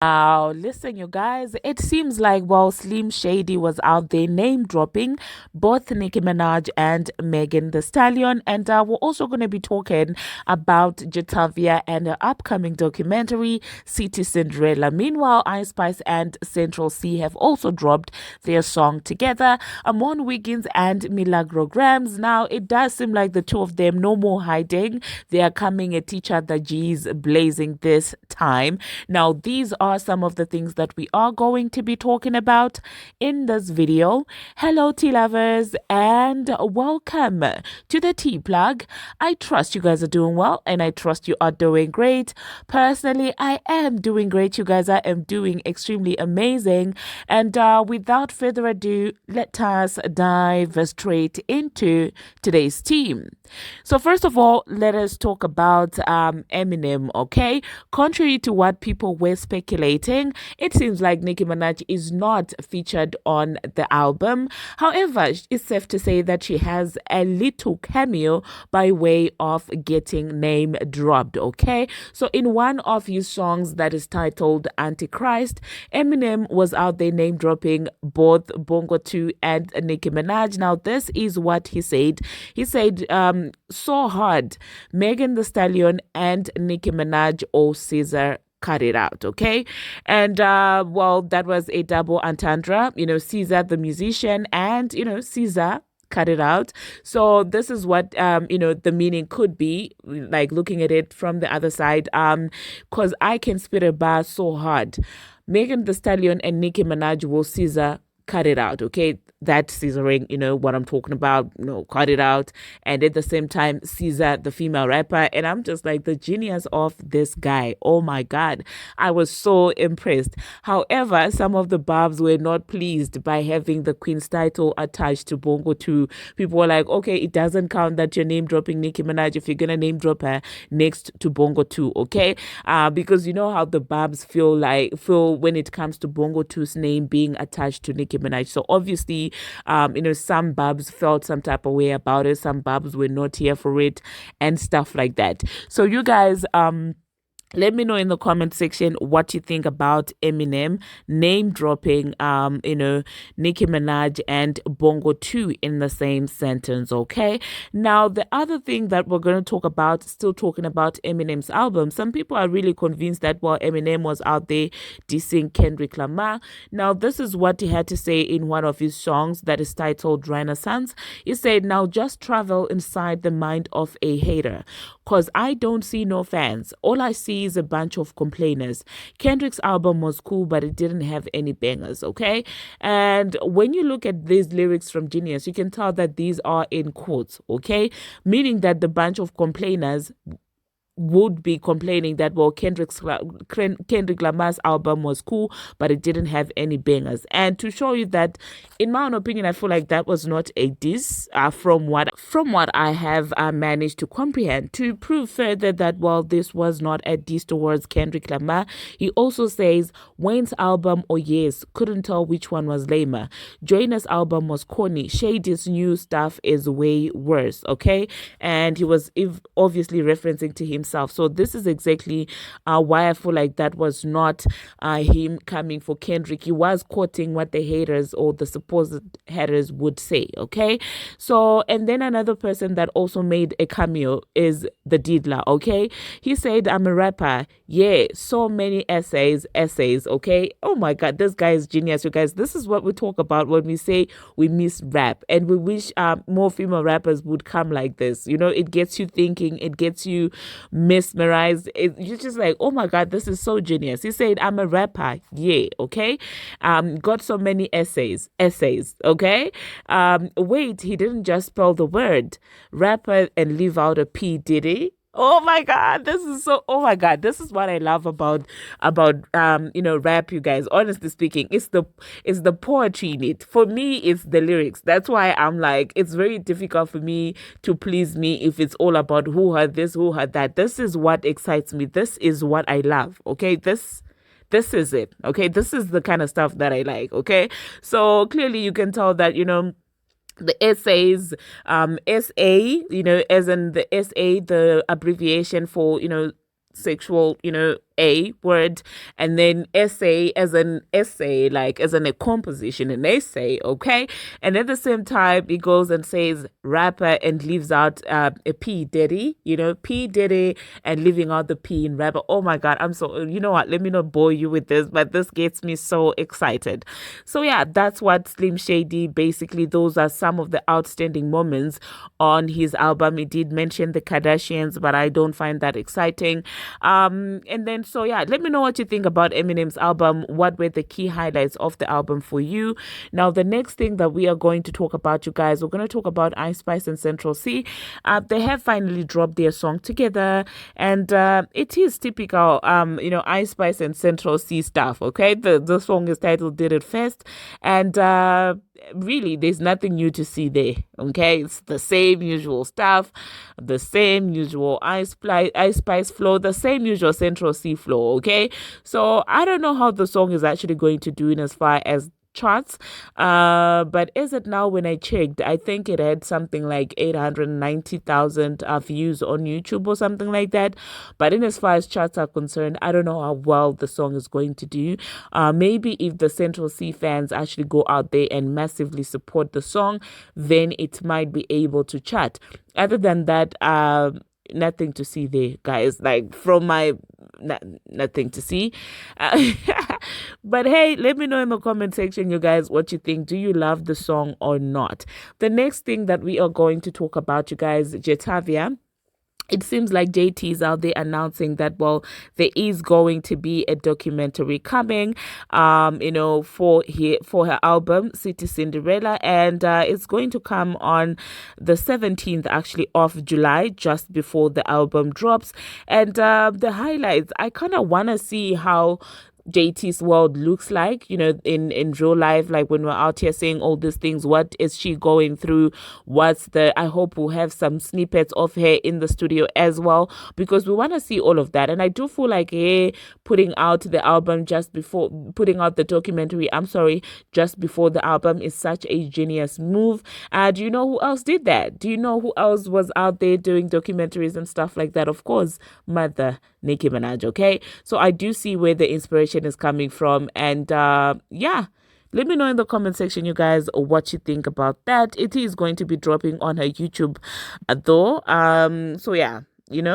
Now, listen, you guys, it seems like while Slim Shady was out there name dropping both Nicki Minaj and Megan the Stallion, and we're also going to be talking about Jatavia and her upcoming documentary, City Cinderella. Meanwhile, Ice Spice and Central Cee have also dropped their song together, Armon Wiggins and Milagro Grams. Now, it does seem like the two of them, no more hiding. They are coming at each other, G's blazing this time. Now, these are some of the things that we are going to be talking about in this video. Hello, tea lovers, and welcome to the tea plug. I trust you guys are doing well, and I trust you are doing great. Personally, I am doing great. You guys, I am doing extremely amazing. And without further ado, let us dive straight into today's team. So first of all, let us talk about Eminem, okay? Contrary to what people were speculating, it seems like Nicki Minaj is not featured on the album. However, it's safe to say that she has a little cameo by way of getting name dropped, okay? So in one of his songs that is titled Antichrist, Eminem was out there name dropping both Bongo 2 and Nicki Minaj. Now, this is what he said. He said, so hard, Megan the Stallion and Nicki Minaj or Caesar cut it out, okay? And well, that was a double entendre, Caesar the musician and Caesar cut it out. So this is what the meaning could be, like looking at it from the other side, because I can spit a bar so hard, Megan the Stallion and Nicki Minaj will Caesar cut it out, okay? That scissoring, what I'm talking about, cut it out. And at the same time, Caesar, the female rapper. And I'm just like the genius of this guy. Oh my God. I was so impressed. However, some of the barbz were not pleased by having the Queen's title attached to Bongo 2. People were like, okay, it doesn't count that you're name dropping Nicki Minaj if you're going to name drop her next to Bongo 2, okay? Because you know how the barbz feel when it comes to Bongo 2's name being attached to Nicki Minaj. So obviously, some barbz felt some type of way about it. Some barbz were not here for it and stuff like that. So you guys, let me know in the comment section what you think about Eminem name dropping, Nicki Minaj and Bongo 2 in the same sentence, okay? Now, the other thing that we're going to talk about, still talking about Eminem's album, some people are really convinced that while Eminem was out there dissing Kendrick Lamar, now this is what he had to say in one of his songs that is titled Renaissance. He said, now just travel inside the mind of a hater, because I don't see no fans. All I see is a bunch of complainers. Kendrick's album was cool, but it didn't have any bangers, okay? And when you look at these lyrics from Genius, you can tell that these are in quotes, okay? Meaning that the bunch of complainers would be complaining that, well, Kendrick Lamar's album was cool, but it didn't have any bangers. And to show you that, in my own opinion, I feel like that was not a diss from what I have managed to comprehend. To prove further that, well, this was not a diss towards Kendrick Lamar, he also says Wayne's album, oh yes, couldn't tell which one was lamer. Joyner's album was corny. Shady's new stuff is way worse, okay? And he was obviously referencing to himself. So this is exactly why I feel like that was not him coming for Kendrick. He was quoting what the haters or the supposed haters would say, okay? So, and then another person that also made a cameo is the Diddler, okay? He said, I'm a rapper. Yeah, so many essays, okay? Oh my God, this guy is genius, you guys. This is what we talk about when we say we miss rap, and we wish more female rappers would come like this. It gets you thinking, it gets you mesmerized. You're just like, oh my God, this is so genius. He said, I'm a rapper. Yeah, okay. Got so many essays, okay. Wait, he didn't just spell the word rapper and leave out a P, did he? Oh my God, this is so, oh my God, this is what I love about rap, you guys. Honestly speaking, it's the poetry in it. For me, it's the lyrics. That's why I'm like, it's very difficult for me to please me if it's all about who heard this, who heard that. This is what excites me. This is what I love. Okay, this is it. Okay, this is the kind of stuff that I like. Okay, so clearly you can tell that the essays, SA, as in the SA, the abbreviation for, sexual, A word, and then essay as an essay, like as in a composition, an essay, okay? And at the same time, he goes and says rapper and leaves out a P Diddy, P Diddy, and leaving out the P in rapper. Oh my God, I'm so, you know what? Let me not bore you with this, but this gets me so excited. So yeah, that's what Slim Shady basically, those are some of the outstanding moments on his album. He did mention the Kardashians, but I don't find that exciting. And then so yeah, let me know what you think about Eminem's album. What were the key highlights of the album for you? Now, the next thing that we are going to talk about, you guys, we're going to talk about Ice Spice and Central Cee. They have finally dropped their song together, and it is typical, Ice Spice and Central Cee stuff. Okay, the song is titled "Did It First," and really, there's nothing new to see there. Okay, it's the same usual stuff, the same usual Ice Spice flow, the same usual Central Cee flow. Okay, so I don't know how the song is actually going to do in as far as charts, but as it now, when I checked, I think it had something like 890,000 views on YouTube or something like that. But in as far as charts are concerned, I don't know how well the song is going to do. Maybe if the Central Cee fans actually go out there and massively support the song, then it might be able to chart. Other than that, nothing to see there, guys. Like from my nothing to see. But hey, let me know in the comment section, you guys, what you think. Do you love the song or not? The next thing that we are going to talk about, you guys, Jetavia. It seems like JT is out there announcing that, well, there is going to be a documentary coming, for her album City Cinderella, and it's going to come on the 17th, actually, of July, just before the album drops. And the highlights, I kind of want to see how JT's world looks like, in real life, like when we're out here saying all these things. What is she going through? I hope we'll have some snippets of her in the studio as well, because we want to see all of that. And I do feel like putting out the album putting out the documentary, just before the album is such a genius move. Do you know who else did that? Do you know who else was out there doing documentaries and stuff like that? Of course, Mother Nicki Minaj. Okay, so I do see where the inspiration is coming from, and yeah, let me know in the comment section, you guys, what you think about that. It is going to be dropping on her YouTube, though. So yeah. Let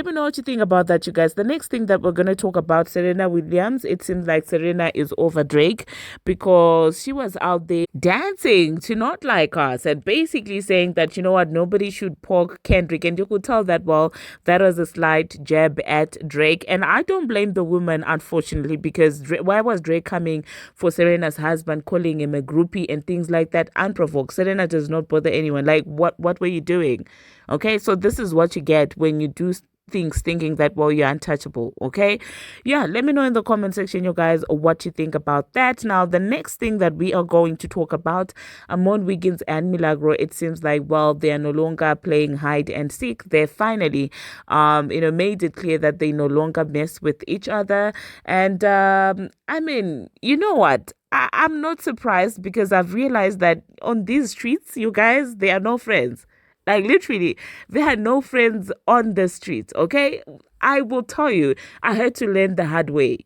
me know what you think about that, you guys. The next thing that we're going to talk about, Serena Williams. It seems like Serena is over Drake, because she was out there dancing to Not Like Us and basically saying that, you know what, nobody should poke Kendrick. And you could tell that, well, that was a slight jab at Drake. And I don't blame the woman, unfortunately, because why was Drake coming for Serena's husband, calling him a groupie and things like that unprovoked? Serena does not bother anyone. Like, what were you doing? Okay, so this is what you get when you do things thinking that, well, you're untouchable. Okay, yeah, let me know in the comment section, you guys, what you think about that. Now, the next thing that we are going to talk about, Armon Wiggins and Milagro. It seems like, well, they are no longer playing hide and seek. They finally made it clear that they no longer mess with each other. And I mean, you know what, I'm not surprised, because I've realized that on these streets, you guys, they are no friends. Like, literally, they had no friends on the streets, okay? I will tell you, I had to learn the hard way.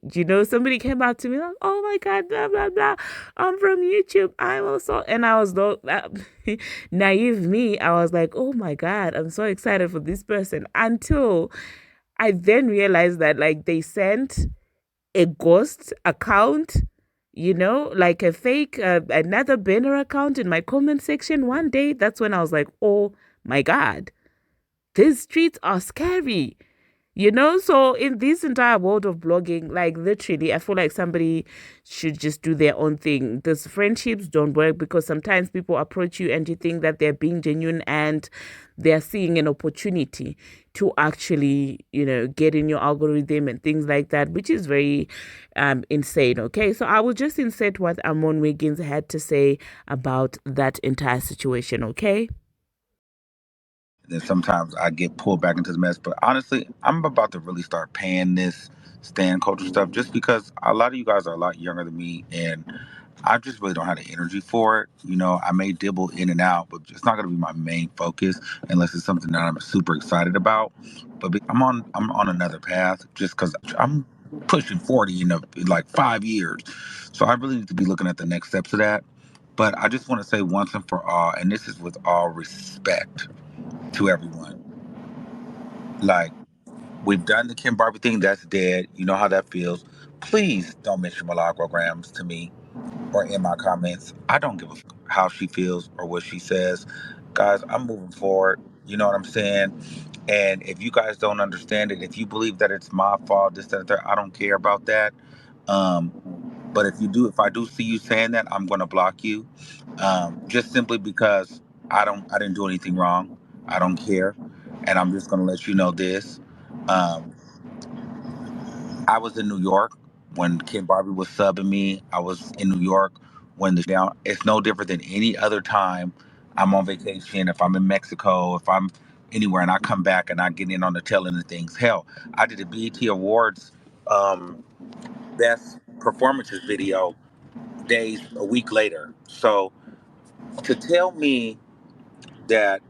Somebody came out to me like, oh my God, blah, blah, blah. I'm from YouTube. I'm also, and I was not, naive me. I was like, oh my God, I'm so excited for this person. Until I then realized that, like, they sent a ghost account, like a fake, another banner account in my comment section one day. That's when I was like, oh my God, these streets are scary. So in this entire world of blogging, like, literally, I feel like somebody should just do their own thing. These friendships don't work, because sometimes people approach you and you think that they're being genuine and they're seeing an opportunity to actually, get in your algorithm and things like that, which is very insane. Okay, so I will just insert what Armon Wiggins had to say about that entire situation. Okay. Then sometimes I get pulled back into the mess. But honestly, I'm about to really start paying this stand culture stuff, just because a lot of you guys are a lot younger than me, and I just really don't have the energy for it. I may dibble in and out, but it's not going to be my main focus unless it's something that I'm super excited about. I'm on another path just because I'm pushing 40 in like 5 years, so I really need to be looking at the next steps of that. But I just want to say once and for all, and this is with all respect to everyone, like we've done the Kim Barbie thing. That's dead. You know how that feels. Please don't mention Milagro to me or in my comments. I don't give a how she feels or what she says. Guys, I'm moving forward. You know what I'm saying? And if you guys don't understand it, if you believe that it's my fault, this, that, and that, I don't care about that. Um, but if I do see you saying that, I'm gonna block you. Just simply because I didn't do anything wrong. I don't care. And I'm just gonna let you know this. Um, I was in New York when Kid Barbie was subbing me. I was in New York when the down. It's no different than any other time. I'm on vacation. If I'm in Mexico, if I'm anywhere, and I come back and I get in on the tail end of things. Hell, I did a BET Awards best performances video a week later. So to tell me that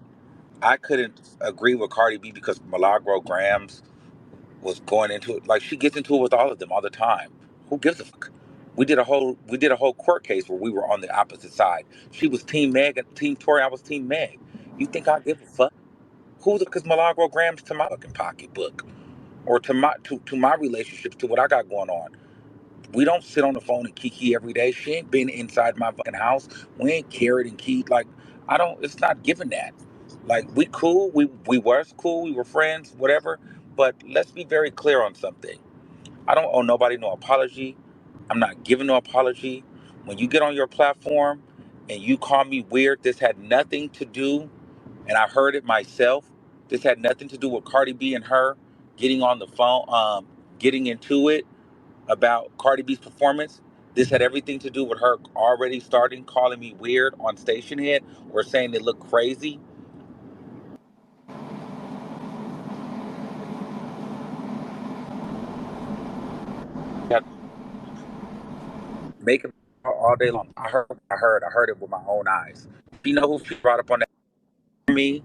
I couldn't agree with Cardi B because Milagro Grams was going into it. Like she gets into it with all of them all the time. Who gives a fuck? We did a whole court case where we were on the opposite side. She was Team Meg and Team Tori. I was Team Meg. You think I give a fuck? Who the fuck is Milagro Grams to my fucking pocketbook or to my relationships to what I got going on? We don't sit on the phone and kiki every day. She ain't been inside my fucking house. We ain't carried and keyed. Like I don't. It's not giving that. Like we cool. We was cool. We were friends. Whatever. But let's be very clear on something. I don't owe nobody no apology. I'm not giving no apology. When you get on your platform and you call me weird, this had nothing to do, and I heard it myself. This had nothing to do with Cardi B and her getting on the phone, getting into it about Cardi B's performance. This had everything to do with her already starting calling me weird on Station Head or saying they look crazy. Had making all day long. I heard it with my own eyes. You know who she brought up on that for me?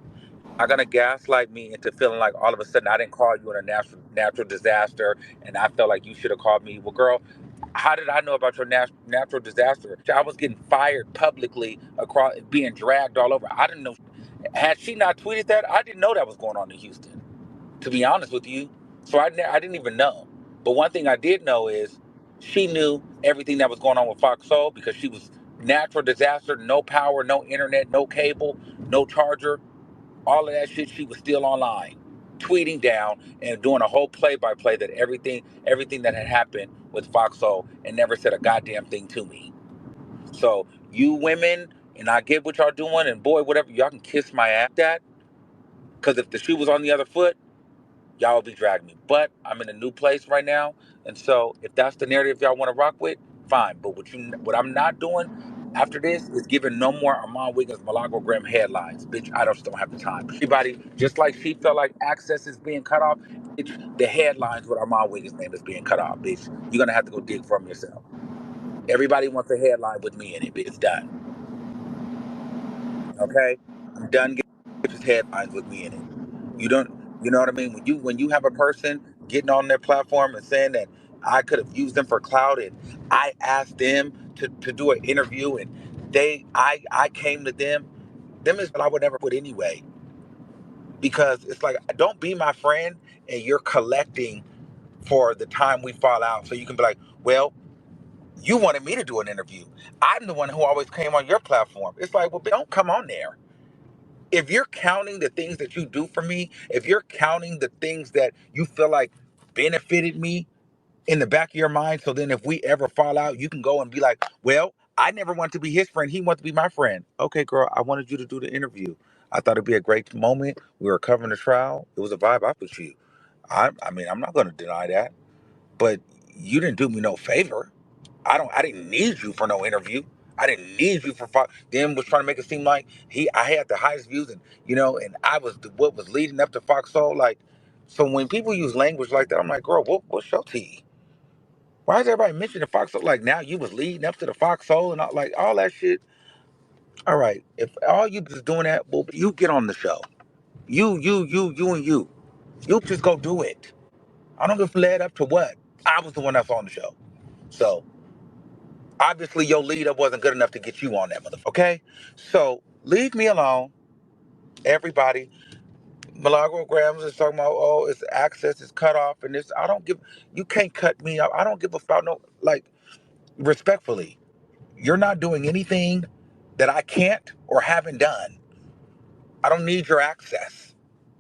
Not gonna gaslight me into feeling like all of a sudden I didn't call you in a natural disaster and I felt like you should have called me. Well, girl, how did I know about your natural disaster? I was getting fired publicly across, being dragged all over. I didn't know. Had she not tweeted that, I didn't know that was going on in Houston. To be honest with you, so I didn't even know. But one thing I did know is she knew everything that was going on with Fox Soul because she was natural disaster, no power, no internet, no cable, no charger, all of that shit. She was still online, tweeting down and doing a whole play-by-play that everything that had happened with Fox Soul and never said a goddamn thing to me. So you women, and I get what y'all doing, and boy, whatever, y'all can kiss my ass that, because if the shoe was on the other foot, y'all will be dragging me. But I'm in a new place right now, and so if that's the narrative y'all want to rock with, fine. But what I'm not doing after this is giving no more Armon Wiggins Milagro Graham headlines. Bitch, I just don't have the time. Everybody, just like she felt like access is being cut off, bitch, the headlines with Armon Wiggins' name is being cut off, bitch. You're gonna have to go dig for them yourself. Everybody wants a headline with me in it, bitch. It's done. Okay? I'm done getting headlines with me in it. You don't, you know what I mean? When you have a person getting on their platform and saying that I could have used them for clout and I asked them to do an interview and I came to them is what I would never put anyway. Because it's like don't be my friend and you're collecting for the time we fall out so you can be like, well, you wanted me to do an interview. I'm the one who always came on your platform. It's like, well, don't come on there. If you're counting the things that you do for me, if you're counting the things that you feel like benefited me in the back of your mind, so then if we ever fall out, you can go and be like, well, I never wanted to be his friend. He wanted to be my friend. Okay, girl, I wanted you to do the interview. I thought it'd be a great moment. We were covering the trial. It was a vibe I put you. I mean, I'm not going to deny that, but you didn't do me no favor. I didn't need you for no interview. I didn't need you for then was trying to make it seem like I had the highest views and and I was what was leading up to Fox Soul. Like, so when people use language like that, I'm like, girl, what's your tea? Why is everybody mentioning Foxhole? Like now you was leading up to the Foxhole and all that shit. All right, if all you is doing that, well, you get on the show. You, and you. You just go do it. I don't give a led up to what. I was the one that's on the show. So obviously your lead up wasn't good enough to get you on that motherfucker. Okay? So leave me alone. Everybody. Milagro Grams is talking about, oh, it's access is cut off and this. I don't give you can't cut me up. I don't give a fuck no like respectfully. You're not doing anything that I can't or haven't done. I don't need your access.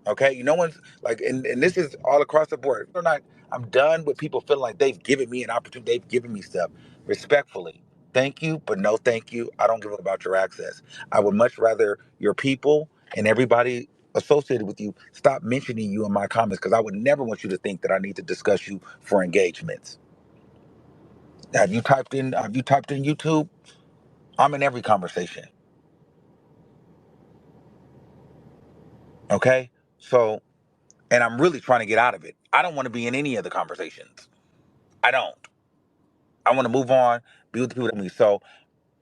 Okay, no one's like, and this is all across the board. They're not. I'm done with people feeling like they've given me an opportunity. They've given me stuff. Respectfully, thank you, but no, thank you. I don't give a about your access. I would much rather your people and everybody associated with you stop mentioning you in my comments because I would never want you to think that I need to discuss you for engagements. Have you typed in? Have you typed in YouTube? I'm in every conversation. Okay, so and I'm really trying to get out of it. I don't want to be in any of the conversations. I don't. I want to move on, be with the people that me. So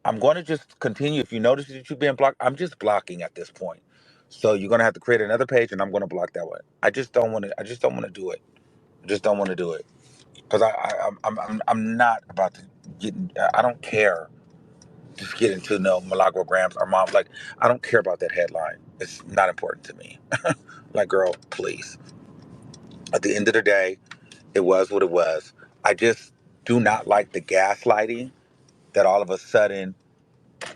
I'm going to just continue. If you notice that you've been blocked, I'm just blocking at this point. So you're going to have to create another page, and I'm going to block that one. I just don't want to. I just don't want to do it. I just don't want to do it because I'm not about to get. I don't care. Just get into no Milagro Grams or mom. Like I don't care about that headline. It's not important to me. Like girl, please. At the end of the day, it was what it was. I just do not like the gaslighting that all of a sudden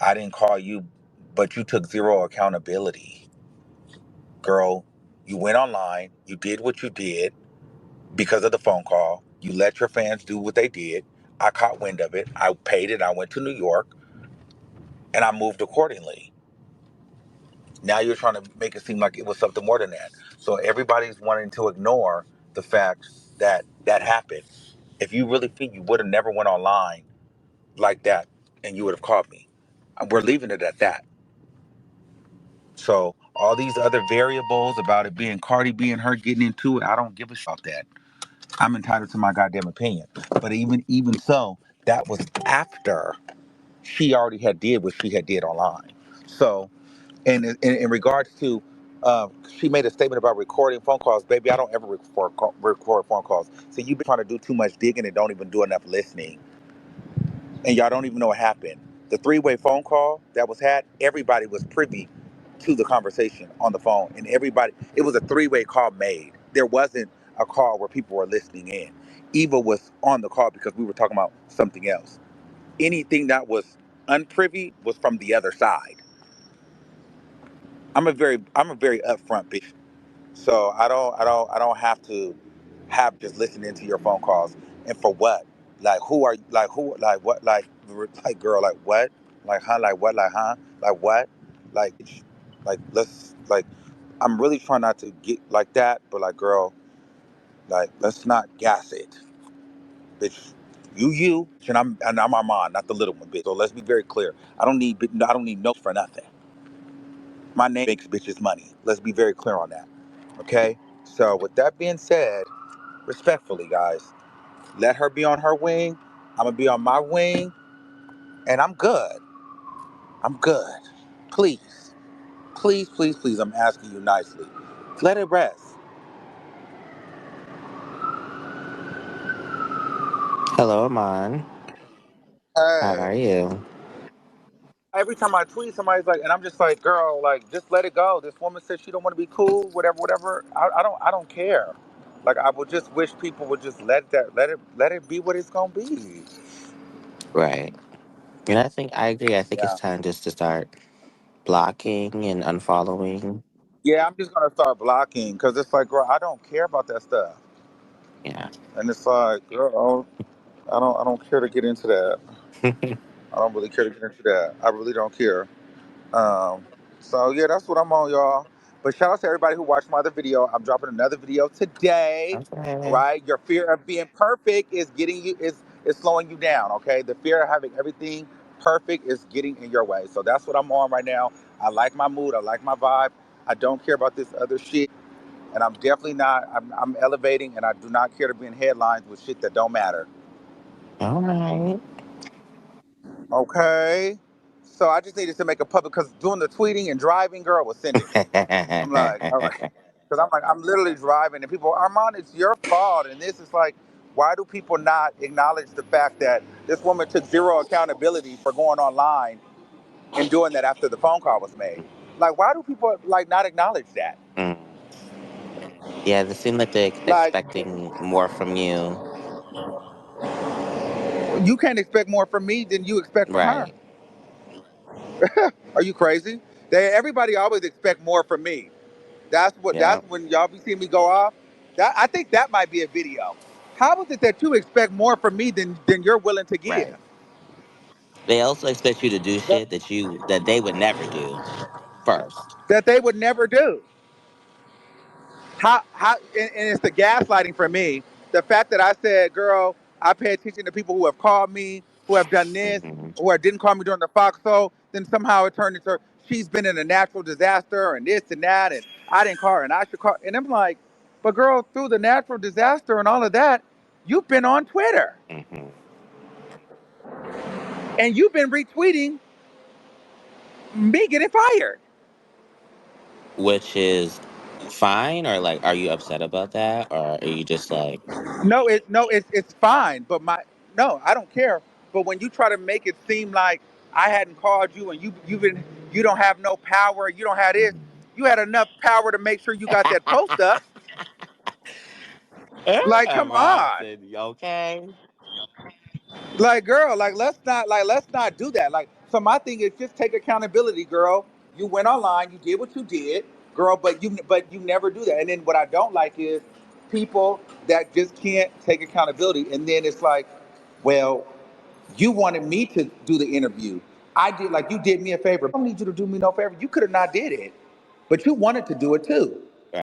I didn't call you, but you took zero accountability. Girl, you went online, you did what you did because of the phone call. You let your fans do what they did. I caught wind of it. I paid it. I went to New York and I moved accordingly. Now you're trying to make it seem like it was something more than that. So everybody's wanting to ignore the fact that that happened. If you really think you would have never went online like that and you would have called me. We're leaving it at that. So all these other variables about it being Cardi B and her getting into it, I don't give a shit about that. I'm entitled to my goddamn opinion. But even so, that was after she already had did what she had did online. So and in regards to she made a statement about recording phone calls. Baby, I don't ever record phone calls. So you've been trying to do too much digging and don't even do enough listening. And y'all don't even know what happened. The three-way phone call that was had, everybody was privy to the conversation on the phone, and everybody, it was a three-way call made. There wasn't a call where people were listening in. Eva was on the call because we were talking about something else. Anything that was unprivy was from the other side. I'm a very upfront bitch. So I don't have to have just listening to your phone calls. And for what? Like who are like who like what like girl like what? Like huh? Like what? Like huh? Like what? Like let's like I'm really trying not to get like that, but like girl, like let's not gas it, bitch. You, and I'm Armand, not the little one, bitch. So let's be very clear. I don't need no for nothing. My name makes bitches money. Let's be very clear on that. Okay? So with that being said, respectfully, guys, let her be on her wing. I'm gonna be on my wing, and I'm good. I'm good. Please, please, please, please. I'm asking you nicely. Let it rest. Hello, Amon. How Hey. are you? Every time I tweet, somebody's like, and I'm just like, girl, like, just let it go. This woman said she don't want to be cool, whatever, whatever. I don't care. Like, I would just wish people would just let it be what it's gonna be. Right. And I think I agree. I think it's Yeah. time just to start blocking and unfollowing. Yeah, I'm just gonna start blocking because it's like, girl, I don't care about that stuff. Yeah. And it's like, girl, I don't care to get into that. I don't really care to get into that. I really don't care. Um, so yeah, that's what I'm on, y'all. But shout out to everybody who watched my other video. I'm dropping another video today. Okay. Right? Your fear of being perfect is getting you is slowing you down. Okay, the fear of having everything perfect is getting in your way. So that's what I'm on right now. I like my mood. I like my vibe. I don't care about this other shit. And I'm definitely not. I'm elevating, and I do not care to be in headlines with shit that don't matter. All right. Okay. So I just needed to make a public because doing the tweeting and driving, girl, was send it. I'm like, all right. Because I'm like, I'm literally driving and people, Armand, it's your fault. And this is like, why do people not acknowledge the fact that this woman took zero accountability for going online and doing that after the phone call was made? Like, why do people like not acknowledge that? Mm. Yeah, they seem like they're Like, expecting more from you. you can't expect more from me than you expect from her. Right. Are you crazy? Everybody always expect more from me. Yeah. That's when y'all be seeing me go off. That I think that might be a video. How is it that you expect more from me than you're willing to give? Right. They also expect you to do That, shit that they would never do first. that they would never do. And it's the gaslighting for me. The fact that I said, girl, I pay attention to people who have called me, who have done this, Hmm. or didn't call me during the Fox show, then somehow it turned into she's been in a natural disaster and this and that, and I didn't call her and I should call. And I'm like, but girl, through the natural disaster and all of that, you've been on Twitter Hmm. and you've been retweeting me getting fired. Which is fine, or like, are you upset about that, or are you just like, No, it's fine. But no, I don't care. But when you try to make it seem like I hadn't called you and you don't have no power, you don't have this, mhm. you had enough power to make sure you got that post up. Like, come on. Robson, you okay? Like, girl, let's not do that. Like, so my thing is just take accountability, girl. You went online, you did what you did, girl, but you never do that. And then what I don't like is people that just can't take accountability. And then it's like, well, you wanted me to do the interview. I did, like, you did me a favor. I don't need you to do me no favor. You could have not did it, but you wanted to do it too.